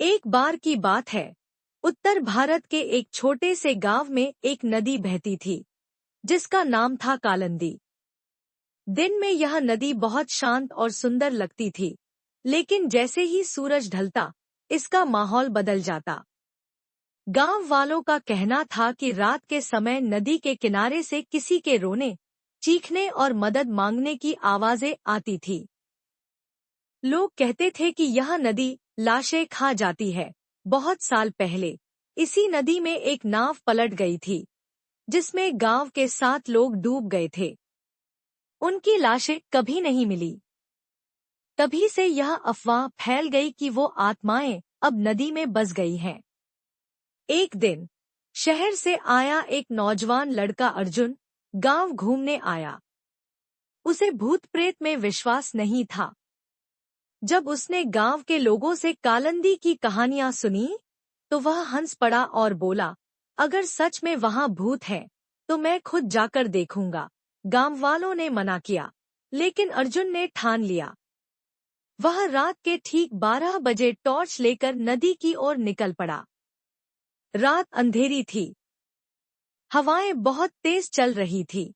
एक बार की बात है, उत्तर भारत के एक छोटे से गांव में एक नदी बहती थी, जिसका नाम था कालिंदी। दिन में यह नदी बहुत शांत और सुंदर लगती थी, लेकिन जैसे ही सूरज ढलता, इसका माहौल बदल जाता। गांव वालों का कहना था कि रात के समय नदी के किनारे से किसी के रोने, चीखने और मदद मांगने की आवाजें आती थी। लोग कहते थे कि यह नदी लाशें खा जाती है। बहुत साल पहले इसी नदी में एक नाव पलट गई थी, जिसमें गांव के 7 लोग डूब गए थे। उनकी लाशें कभी नहीं मिली। तभी से यह अफवाह फैल गई कि वो आत्माएं अब नदी में बस गई हैं। एक दिन शहर से आया एक नौजवान लड़का अर्जुन गांव घूमने आया। उसे भूत प्रेत में विश्वास नहीं था। जब उसने गांव के लोगों से कालिंदी की कहानियां सुनी, तो वह हंस पड़ा और बोला, अगर सच में वहां भूत है, तो मैं खुद जाकर देखूंगा। गांव वालों ने मना किया, लेकिन अर्जुन ने ठान लिया। वह रात के ठीक 12 बजे टॉर्च लेकर नदी की ओर निकल पड़ा। रात अंधेरी थी। हवाएं बहुत तेज चल रही थी।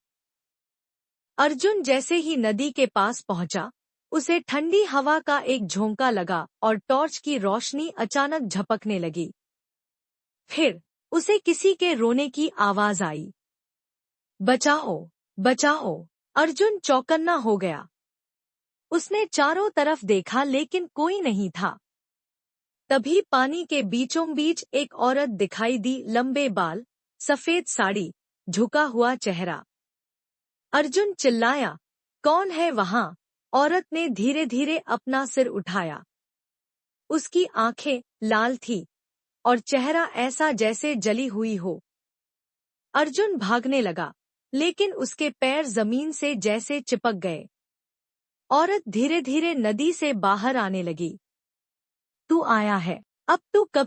अर्जुन जैसे ही नदी के पास पहुंचा, उसे ठंडी हवा का एक झोंका लगा और टॉर्च की रोशनी अचानक झपकने लगी। फिर उसे किसी के रोने की आवाज आई, बचाओ, बचाओ। अर्जुन चौकन्ना हो गया। उसने चारों तरफ देखा, लेकिन कोई नहीं था। तभी पानी के बीचों बीच एक औरत दिखाई दी, लंबे बाल, सफेद साड़ी, झुका हुआ चेहरा। अर्जुन चिल्लाया, कौन है वहां? औरत ने धीरे धीरे अपना सिर उठाया। उसकी आंखें लाल थी और चेहरा ऐसा जैसे जली हुई हो। अर्जुन भागने लगा, लेकिन उसके पैर जमीन से जैसे चिपक गए। औरत धीरे धीरे नदी से बाहर आने लगी। तू आया है, अब तू कभी